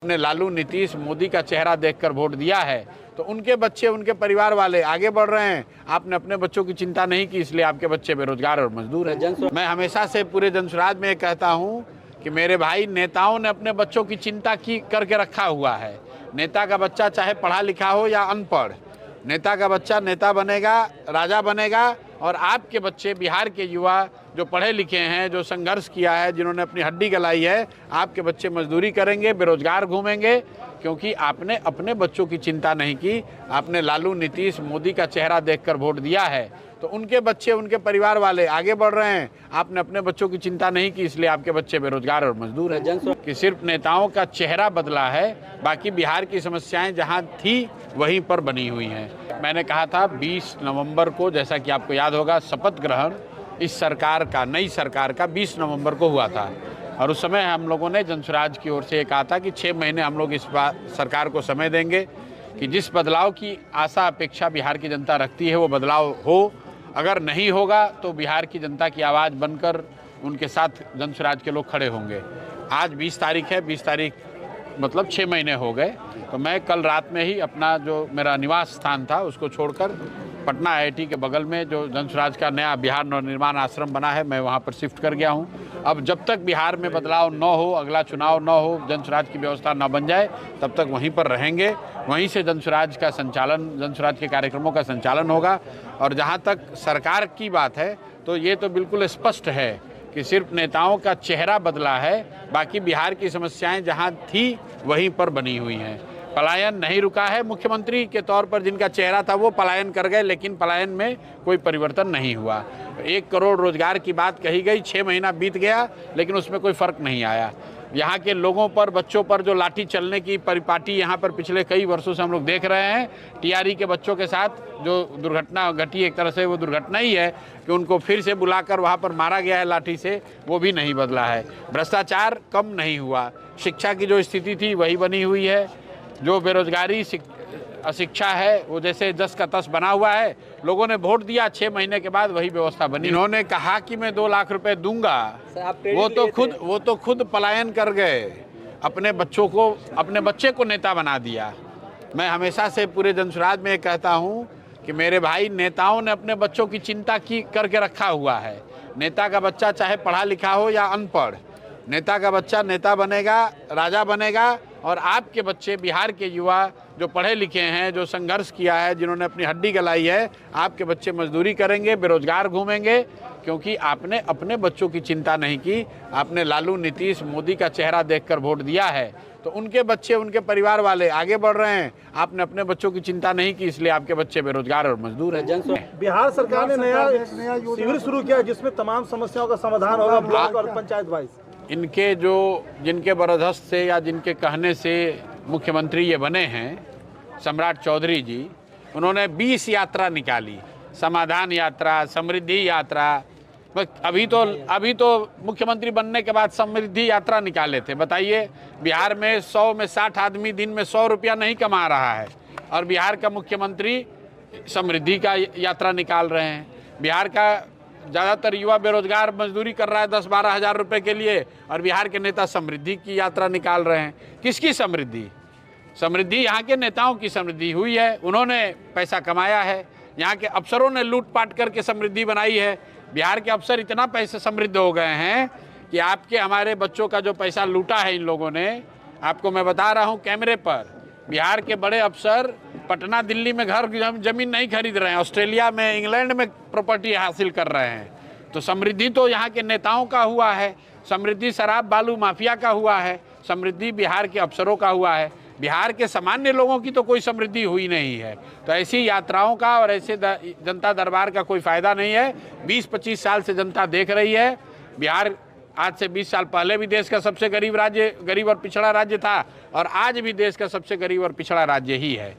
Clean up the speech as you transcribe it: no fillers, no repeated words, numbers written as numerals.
ने लालू नीतीश मोदी का चेहरा देखकर वोट दिया है तो उनके बच्चे उनके परिवार वाले आगे बढ़ रहे हैं। आपने अपने बच्चों की चिंता नहीं की, इसलिए आपके बच्चे बेरोजगार और मजदूर हैं। मैं हमेशा से पूरे जनसुराज में कहता हूं कि मेरे भाई नेताओं ने अपने बच्चों की चिंता की करके रखा हुआ है। नेता का बच्चा चाहे पढ़ा लिखा हो या अनपढ़, नेता का बच्चा नेता बनेगा, राजा बनेगा। और आपके बच्चे बिहार के युवा जो पढ़े लिखे हैं, जो संघर्ष किया है, जिन्होंने अपनी हड्डी गलाई है, आपके बच्चे मजदूरी करेंगे, बेरोजगार घूमेंगे, क्योंकि आपने अपने बच्चों की चिंता नहीं की। आपने लालू नीतीश मोदी का चेहरा देखकर वोट दिया है तो उनके बच्चे उनके परिवार वाले आगे बढ़ रहे हैं। आपने अपने बच्चों की चिंता नहीं की, इसलिए आपके बच्चे बेरोजगार और मजदूर हैं। कि सिर्फ नेताओं का चेहरा बदला है, बाकी बिहार की समस्याएं जहां थी वहीं पर बनी हुई हैं। मैंने कहा था 20 नवंबर को, जैसा कि आपको याद होगा, शपथ ग्रहण इस सरकार का, नई सरकार का 20 नवंबर को हुआ था। और उस समय हम लोगों ने जनसुराज की ओर से ये कहा था कि 6 महीने हम लोग इस सरकार को समय देंगे कि जिस बदलाव की आशा अपेक्षा बिहार की जनता रखती है वो बदलाव हो। अगर नहीं होगा तो बिहार की जनता की आवाज़ बनकर उनके साथ जनसुराज के लोग खड़े होंगे। आज 20 तारीख है, 20 तारीख मतलब 6 महीने हो गए। तो मैं कल रात में ही अपना जो मेरा निवास स्थान था उसको छोड़कर पटना आईआईटी के बगल में जो जनसुराज का नया बिहार नवनिर्माण आश्रम बना है, मैं वहाँ पर शिफ्ट कर गया हूँ। अब जब तक बिहार में बदलाव न हो, अगला चुनाव न हो, जनसुराज की व्यवस्था न बन जाए, तब तक वहीं पर रहेंगे। वहीं से जनसुराज का संचालन, जनसुराज के कार्यक्रमों का संचालन होगा। और जहाँ तक सरकार की बात है तो ये तो बिल्कुल स्पष्ट है कि सिर्फ नेताओं का चेहरा बदला है, बाकी बिहार की समस्याएं जहां थी वहीं पर बनी हुई हैं। पलायन नहीं रुका है। मुख्यमंत्री के तौर पर जिनका चेहरा था वो पलायन कर गए, लेकिन पलायन में कोई परिवर्तन नहीं हुआ। 1 करोड़ रोजगार की बात कही गई, 6 महीना बीत गया, लेकिन उसमें कोई फर्क नहीं आया। यहाँ के लोगों पर, बच्चों पर जो लाठी चलने की परिपाटी यहाँ पर पिछले कई वर्षों से हम लोग देख रहे हैं, टीआरई के बच्चों के साथ जो दुर्घटना घटी, एक तरह से वो दुर्घटना ही है कि उनको फिर से बुलाकर वहाँ पर मारा गया है लाठी से, वो भी नहीं बदला है। भ्रष्टाचार कम नहीं हुआ, शिक्षा की जो स्थिति थी वही बनी हुई है। जो बेरोजगारी, अशिक्षा है, वो जैसे 10 का 10 बना हुआ है। लोगों ने वोट दिया, 6 महीने के बाद वही व्यवस्था बनी। इन्होंने कहा कि मैं 2 लाख रुपए दूंगा, वो तो खुद पलायन कर गए, अपने बच्चे को नेता बना दिया। मैं हमेशा से पूरे जनसुराज में कहता हूं कि मेरे भाई नेताओं ने अपने बच्चों की चिंता की करके रखा हुआ है। नेता का बच्चा चाहे पढ़ा लिखा हो या अनपढ़, नेता का बच्चा नेता बनेगा, राजा बनेगा। और आपके बच्चे बिहार के युवा जो पढ़े लिखे हैं, जो संघर्ष किया है, जिन्होंने अपनी हड्डी गलाई है, आपके बच्चे मजदूरी करेंगे, बेरोजगार घूमेंगे, क्योंकि आपने अपने बच्चों की चिंता नहीं की। आपने लालू नीतीश मोदी का चेहरा देखकर वोट दिया है तो उनके बच्चे उनके परिवार वाले आगे बढ़ रहे हैं। आपने अपने बच्चों की चिंता नहीं की, इसलिए आपके बच्चे बेरोजगार और मजदूर हैं। बिहार सरकार ने नया शिविर शुरू किया जिसमें तमाम समस्याओं का समाधान होगा, ब्लॉक और पंचायत वाइज। इनके जिनके बरदस्त से या जिनके कहने से मुख्यमंत्री ये बने हैं, सम्राट चौधरी जी, उन्होंने 20 यात्रा निकाली, समाधान यात्रा, समृद्धि यात्रा। अभी तो मुख्यमंत्री बनने के बाद समृद्धि यात्रा निकाले थे। बताइए, बिहार में 100 में 60 आदमी दिन में 100 रुपया नहीं कमा रहा है और बिहार का मुख्यमंत्री समृद्धि का यात्रा निकाल रहे हैं। बिहार का ज़्यादातर युवा बेरोजगार मजदूरी कर रहा है 10-12 हज़ार रुपये के लिए, और बिहार के नेता समृद्धि की यात्रा निकाल रहे हैं। किसकी समृद्धि? समृद्धि यहाँ के नेताओं की समृद्धि हुई है, उन्होंने पैसा कमाया है। यहाँ के अफसरों ने लूटपाट करके समृद्धि बनाई है। बिहार के अफसर इतना पैसे समृद्ध हो गए हैं कि आपके हमारे बच्चों का जो पैसा लूटा है इन लोगों ने, आपको मैं बता रहा हूँ कैमरे पर, बिहार के बड़े अफसर पटना दिल्ली में घर जमीन नहीं खरीद रहे हैं, ऑस्ट्रेलिया में, इंग्लैंड में प्रॉपर्टी हासिल कर रहे हैं। तो समृद्धि तो यहाँ के नेताओं का हुआ है, समृद्धि शराब बालू माफिया का हुआ है, समृद्धि बिहार के अफसरों का हुआ है। बिहार के सामान्य लोगों की तो कोई समृद्धि हुई नहीं है। तो ऐसी यात्राओं का और ऐसे जनता दरबार का कोई फ़ायदा नहीं है। 20-25 साल से जनता देख रही है। बिहार आज से 20 साल पहले भी देश का सबसे गरीब और पिछड़ा राज्य था, और आज भी देश का सबसे गरीब और पिछड़ा राज्य ही है।